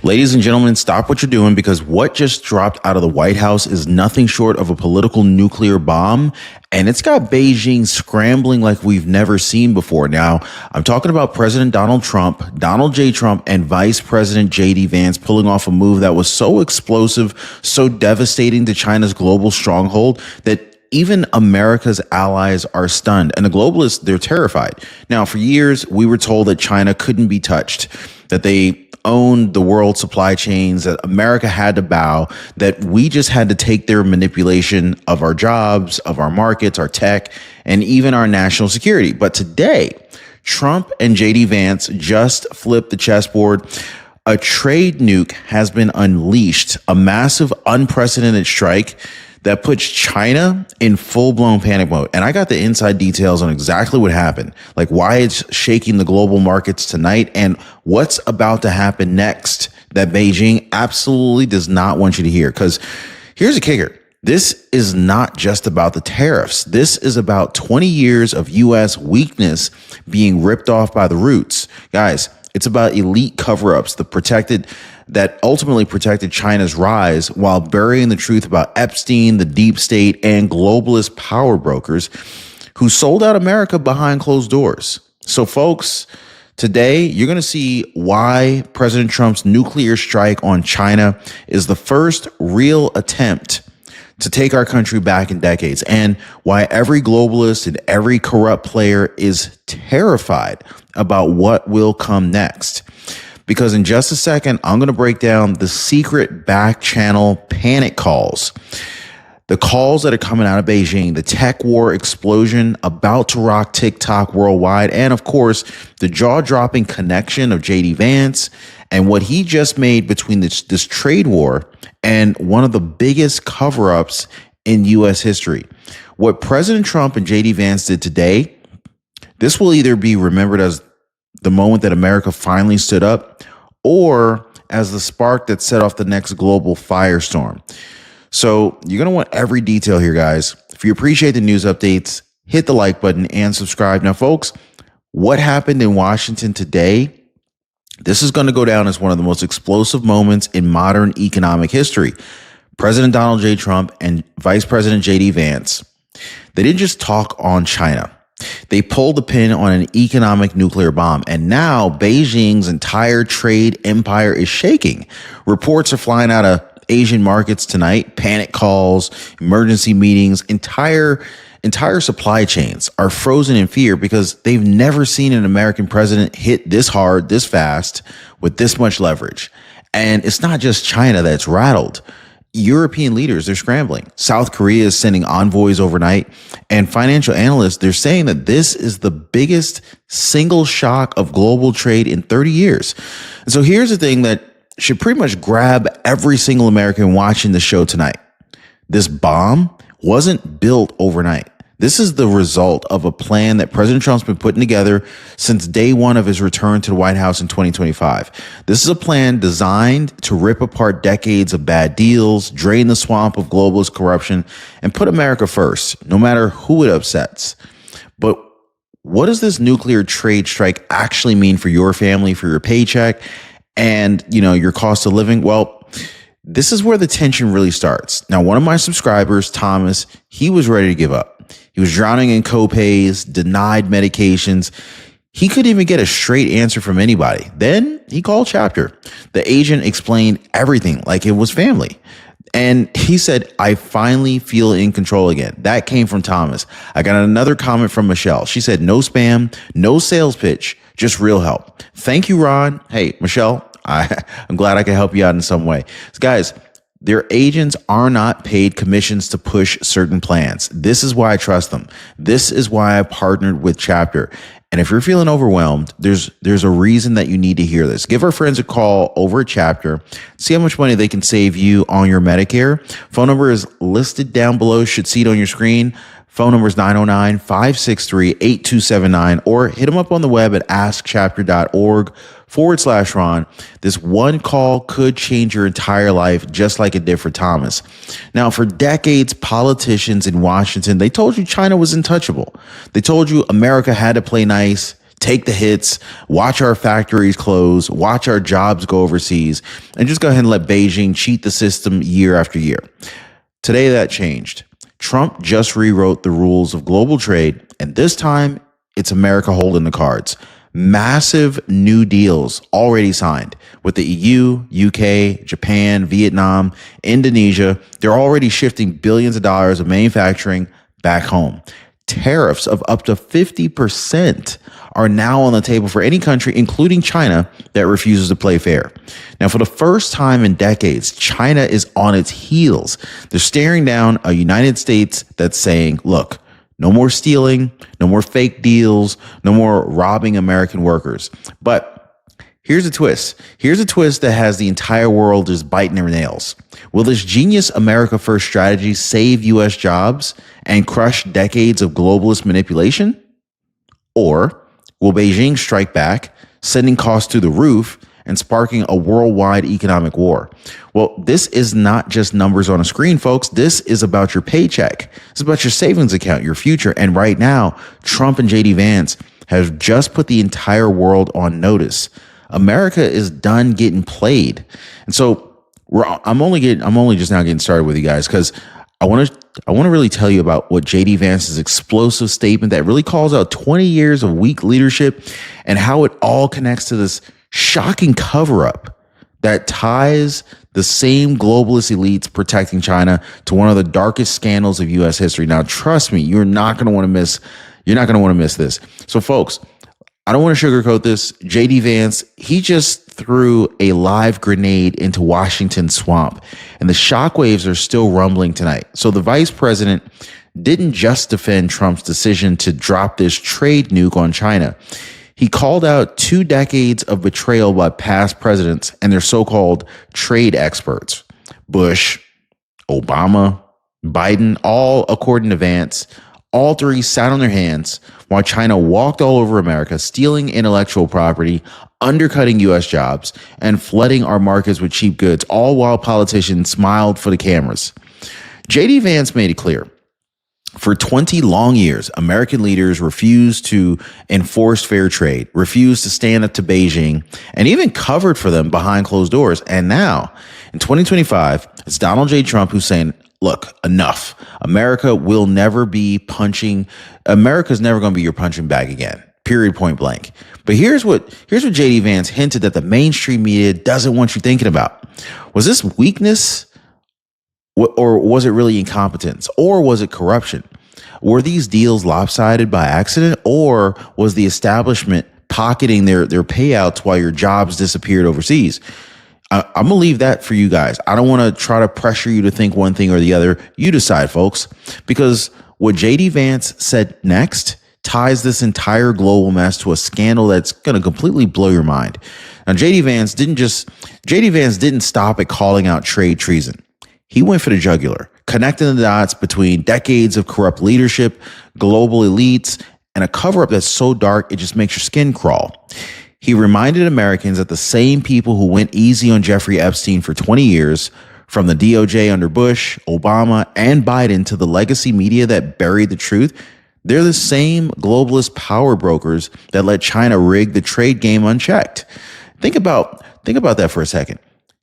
Ladies and gentlemen, stop what you're doing because what just dropped out of the White House is nothing short of a political nuclear bomb. And it's got Beijing scrambling like we've never seen before. Now, I'm talking about President Donald Trump, Donald J. Trump, and Vice President JD Vance pulling off a move that was so explosive, so devastating to China's global stronghold that even America's allies are stunned. And the globalists, they're terrified. Now, for years, we were told that China couldn't be touched, that they owned the world supply chains, that America had to bow, that we just had to take their manipulation of our jobs, of our markets, our tech, and even our national security. But today, Trump and JD Vance just flipped the chessboard. A trade nuke has been unleashed, a massive, unprecedented strike that puts China in full-blown panic mode. And I got the inside details on exactly what happened, like why it's shaking the global markets tonight and what's about to happen next that Beijing absolutely does not want you to hear. Because here's a kicker. This is not just about the tariffs. This is about 20 years of U.S. weakness being ripped off by the roots. Guys, it's about elite cover-ups that ultimately protected China's rise while burying the truth about Epstein, the deep state, and globalist power brokers who sold out America behind closed doors. So, folks, today you're going to see why President Trump's nuclear strike on China is the first real attempt to take our country back in decades, and why every globalist and every corrupt player is terrified about what will come next. Because in just a second, I'm going to break down the secret back channel panic calls, the calls that are coming out of Beijing, the tech war explosion about to rock TikTok worldwide, and of course, the jaw-dropping connection of JD Vance and what he just made between this trade war and one of the biggest cover-ups in U.S. history. What President Trump and JD Vance did today, this will either be remembered as the moment that America finally stood up, or as the spark that set off the next global firestorm. So you're going to want every detail here, guys. If you appreciate the news updates, hit the like button and subscribe. Now, folks, what happened in Washington today, this is going to go down as one of the most explosive moments in modern economic history. President Donald J. Trump and Vice President JD Vance, they didn't just talk on China. They pulled the pin on an economic nuclear bomb, and now Beijing's entire trade empire is shaking. Reports are flying out of Asian markets tonight, panic calls, emergency meetings, entire supply chains are frozen in fear because they've never seen an American president hit this hard, this fast, with this much leverage. And it's not just China that's rattled. European leaders, they're scrambling. South Korea is sending envoys overnight, and financial analysts, they're saying that this is the biggest single shock of global trade in 30 years. And so here's the thing that should pretty much grab every single American watching the show tonight. This bomb wasn't built overnight. This is the result of a plan that President Trump's been putting together since day one of his return to the White House in 2025. This is a plan designed to rip apart decades of bad deals, drain the swamp of globalist corruption, and put America first, no matter who it upsets. But what does this nuclear trade strike actually mean for your family, for your paycheck, and, your cost of living? Well, this is where the tension really starts. Now, one of my subscribers, Thomas, he was ready to give up. He was drowning in copays, denied medications. He couldn't even get a straight answer from anybody. Then he called Chapter. The agent explained everything like it was family. And he said, I finally feel in control again. That came from Thomas. I got another comment from Michelle. She said, no spam, no sales pitch, just real help. Thank you, Ron. Hey, Michelle, I'm glad I can help you out in some way. So guys, their agents are not paid commissions to push certain plans. This is why I trust them. This is why I partnered with Chapter. And if you're feeling overwhelmed, there's a reason that you need to hear this. Give our friends a call over at Chapter. See how much money they can save you on your Medicare. Phone number is listed down below. Should see it on your screen. Phone number is 909-563-8279, or hit them up on the web at askchapter.org/Ron. This one call could change your entire life, just like it did for Thomas. Now, for decades, politicians in Washington, they told you China was untouchable. They told you America had to play nice, take the hits, watch our factories close, watch our jobs go overseas, and just go ahead and let Beijing cheat the system year after year. Today that changed. Trump just rewrote the rules of global trade, and this time it's America holding the cards. Massive new deals already signed with the EU, UK, Japan, Vietnam, Indonesia. They're already shifting billions of dollars of manufacturing back home. Tariffs of up to 50% are now on the table for any country, including China, that refuses to play fair. Now, for the first time in decades, China is on its heels. They're staring down a United States that's saying, look, no more stealing, no more fake deals, no more robbing American workers. But here's a twist. Here's a twist that has the entire world just biting their nails. Will this genius America First strategy save U.S. jobs and crush decades of globalist manipulation? Or will Beijing strike back, sending costs through the roof and sparking a worldwide economic war? Well, this is not just numbers on a screen, folks. This is about your paycheck. It's about your savings account, your future. And right now, Trump and JD Vance have just put the entire world on notice. America is done getting played. And so I'm only just now getting started with you guys because I want to really tell you about what JD Vance's explosive statement that really calls out 20 years of weak leadership and how it all connects to this shocking cover-up that ties the same globalist elites protecting China to one of the darkest scandals of U.S. history. Now, trust me, you're not going to want to miss this. So, folks, I don't want to sugarcoat this. JD Vance, he just threw a live grenade into Washington's swamp, and the shockwaves are still rumbling tonight. So the vice president didn't just defend Trump's decision to drop this trade nuke on China. He called out 2 decades of betrayal by past presidents and their so-called trade experts. Bush, Obama, Biden, all, according to Vance, all three sat on their hands while China walked all over America, stealing intellectual property, undercutting U.S. jobs, and flooding our markets with cheap goods, all while politicians smiled for the cameras. JD Vance made it clear. For 20 long years, American leaders refused to enforce fair trade, refused to stand up to Beijing, and even covered for them behind closed doors. And now, in 2025, it's Donald J. Trump who's saying, look, enough. America's never going to be your punching bag again. Period, point blank. But here's what JD Vance hinted that the mainstream media doesn't want you thinking about. Was this weakness? Or was it really incompetence? Or was it corruption? Were these deals lopsided by accident? Or was the establishment pocketing their payouts while your jobs disappeared overseas? I'm going to leave that for you guys. I don't want to try to pressure you to think one thing or the other. You decide, folks. Because what JD Vance said next ties this entire global mess to a scandal that's going to completely blow your mind. Now, JD Vance didn't stop at calling out trade treason. He went for the jugular, connecting the dots between decades of corrupt leadership, global elites, and a cover-up that's so dark it just makes your skin crawl. He reminded Americans that the same people who went easy on Jeffrey Epstein for 20 years, from the DOJ under Bush, Obama, and Biden to the legacy media that buried the truth, they're the same globalist power brokers that let China rig the trade game unchecked. Think about that for a second.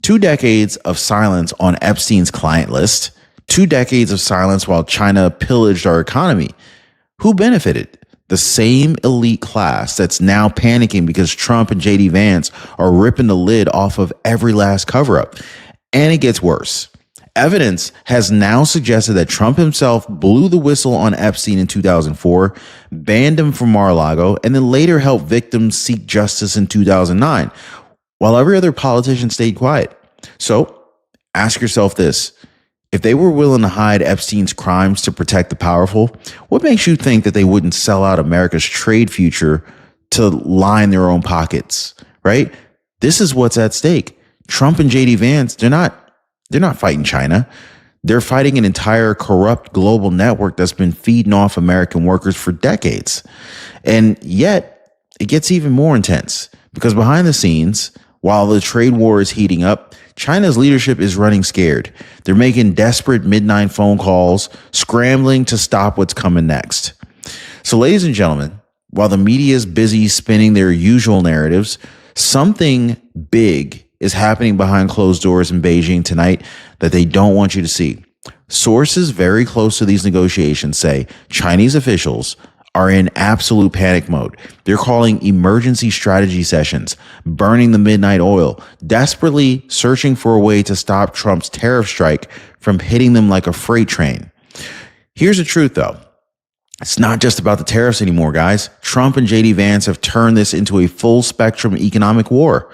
2 decades of silence on Epstein's client list, 2 decades of silence while China pillaged our economy. Who benefited? The same elite class that's now panicking because Trump and JD Vance are ripping the lid off of every last cover-up. And it gets worse. Evidence has now suggested that Trump himself blew the whistle on Epstein in 2004, banned him from Mar-a-Lago, and then later helped victims seek justice in 2009, while every other politician stayed quiet. So ask yourself this. If they were willing to hide Epstein's crimes to protect the powerful, what makes you think that they wouldn't sell out America's trade future to line their own pockets, right? This is what's at stake. Trump and JD Vance, they're not fighting China. They're fighting an entire corrupt global network that's been feeding off American workers for decades. And yet it gets even more intense because behind the scenes, while the trade war is heating up, China's leadership is running scared. They're making desperate midnight phone calls, scrambling to stop what's coming next. So, ladies and gentlemen, while the media is busy spinning their usual narratives, something big is happening behind closed doors in Beijing tonight that they don't want you to see. Sources very close to these negotiations say Chinese officials are in absolute panic mode. They're calling emergency strategy sessions, burning the midnight oil, desperately searching for a way to stop Trump's tariff strike from hitting them like a freight train. Here's the truth, though. It's not just about the tariffs anymore, guys. Trump and JD Vance have turned this into a full spectrum economic war.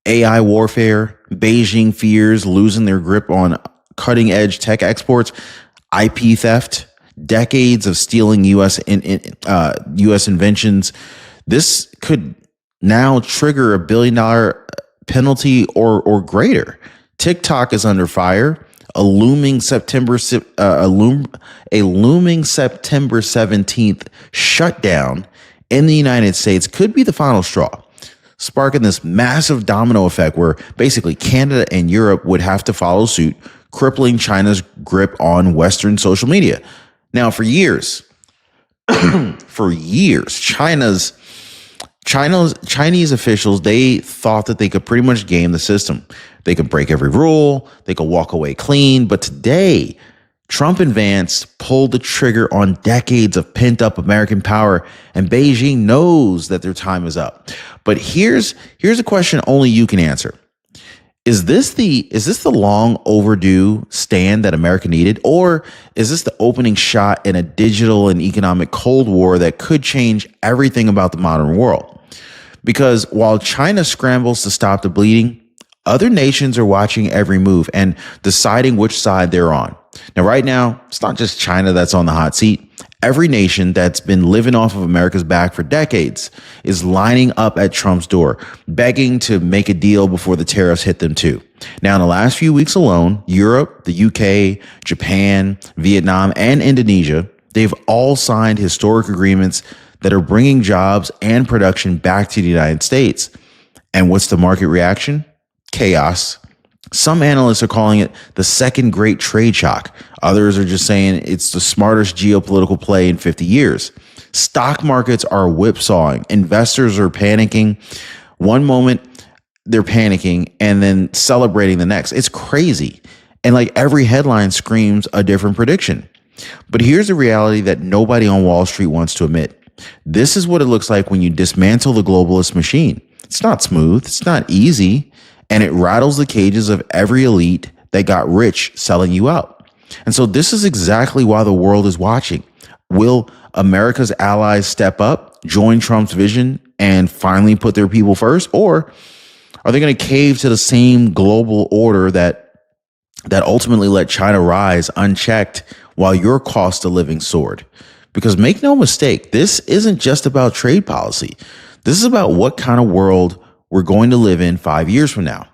AI warfare, Beijing fears losing their grip on cutting edge tech exports, IP theft, decades of stealing U.S. inventions. This could now trigger $1 billion penalty or greater. TikTok is under fire. A looming September 17th shutdown in the United States could be the final straw, sparking this massive domino effect where basically Canada and Europe would have to follow suit, crippling China's grip on Western social media. Now, for years, Chinese officials, they thought that they could pretty much game the system. They could break every rule. They could walk away clean. But today, Trump and Vance pulled the trigger on decades of pent up American power, and Beijing knows that their time is up. But here's a question only you can answer. Is this the long overdue stand that America needed, or is this the opening shot in a digital and economic Cold War that could change everything about the modern world? Because while China scrambles to stop the bleeding, other nations are watching every move and deciding which side they're on. Now, right now, it's not just China that's on the hot seat. Every nation that's been living off of America's back for decades is lining up at Trump's door, begging to make a deal before the tariffs hit them too. Now, in the last few weeks alone, Europe, the UK, Japan, Vietnam, and Indonesia, they've all signed historic agreements that are bringing jobs and production back to the United States. And what's the market reaction? Chaos. Some analysts are calling it the second great trade shock. Others are just saying it's the smartest geopolitical play in 50 years. Stock markets are whipsawing. Investors are panicking. One moment they're panicking and then celebrating the next. It's crazy. And like every headline screams a different prediction. But here's the reality that nobody on Wall Street wants to admit. This is what it looks like when you dismantle the globalist machine. It's not smooth. It's not easy. And it rattles the cages of every elite that got rich selling you out. And so this is exactly why the world is watching. Will America's allies step up, join Trump's vision, and finally put their people first? Or are they going to cave to the same global order that ultimately let China rise unchecked while your cost of living soared? Because make no mistake, this isn't just about trade policy. This is about what kind of world we're going to live in 5 years from now.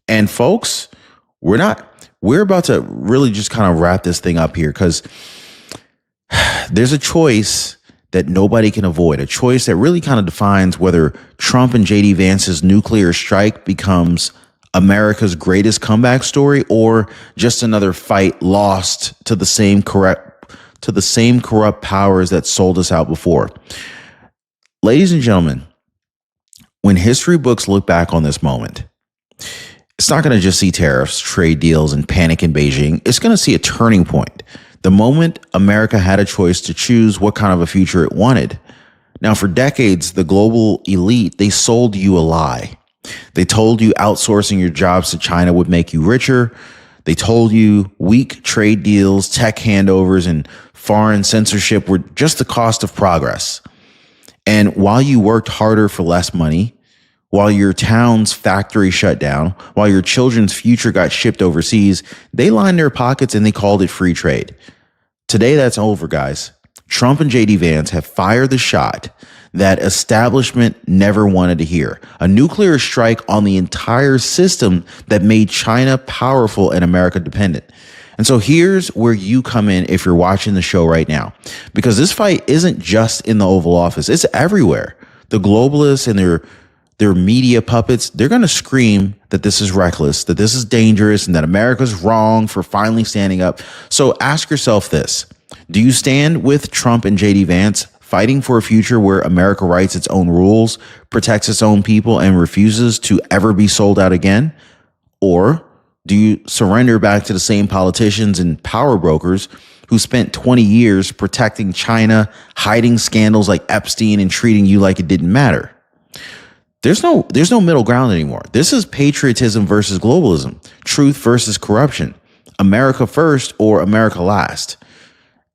And folks, we're about to really just kind of wrap this thing up here, because there's a choice that nobody can avoid, a choice that really kind of defines whether Trump and JD Vance's nuclear strike becomes America's greatest comeback story or just another fight lost to the same corrupt powers that sold us out before. Ladies and gentlemen, when history books look back on this moment, it's not going to just see tariffs, trade deals, and panic in Beijing. It's going to see a turning point. The moment America had a choice to choose what kind of a future it wanted. Now, for decades, the global elite, they sold you a lie. They told you outsourcing your jobs to China would make you richer. They told you weak trade deals, tech handovers, and foreign censorship were just the cost of progress. And while you worked harder for less money, while your town's factory shut down, while your children's future got shipped overseas, they lined their pockets and they called it free trade. Today, that's over, guys. Trump and JD Vance have fired the shot that establishment never wanted to hear. A nuclear strike on the entire system that made China powerful and America dependent. And so here's where you come in if you're watching the show right now, because this fight isn't just in the Oval Office. It's everywhere. The globalists and their media puppets, they're going to scream that this is reckless, that this is dangerous, and that America's wrong for finally standing up. So ask yourself this. Do you stand with Trump and JD Vance fighting for a future where America writes its own rules, protects its own people, and refuses to ever be sold out again? Or do you surrender back to the same politicians and power brokers who spent 20 years protecting China, hiding scandals like Epstein, and treating you like it didn't matter? There's no middle ground anymore. This is patriotism versus globalism, truth versus corruption, America first or America last.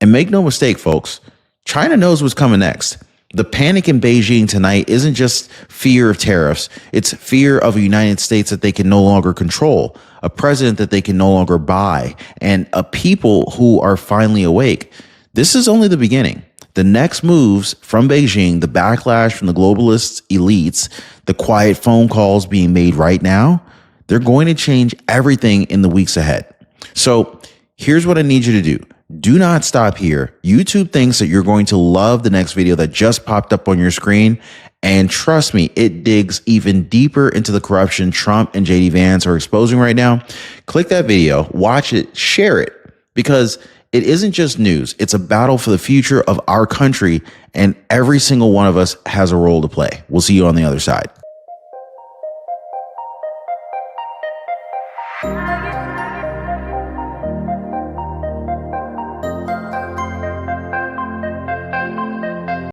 And make no mistake, folks, China knows what's coming next. The panic in Beijing tonight isn't just fear of tariffs. It's fear of a United States that they can no longer control, a president that they can no longer buy, and a people who are finally awake. This is only the beginning. The next moves from Beijing, the backlash from the globalist elites, the quiet phone calls being made right now, they're going to change everything in the weeks ahead. So here's what I need you to do. Do not stop here. YouTube thinks that you're going to love the next video that just popped up on your screen. And trust me, it digs even deeper into the corruption Trump and JD Vance are exposing right now. Click that video, watch it, share it, because it isn't just news. It's a battle for the future of our country, and every single one of us has a role to play. We'll see you on the other side.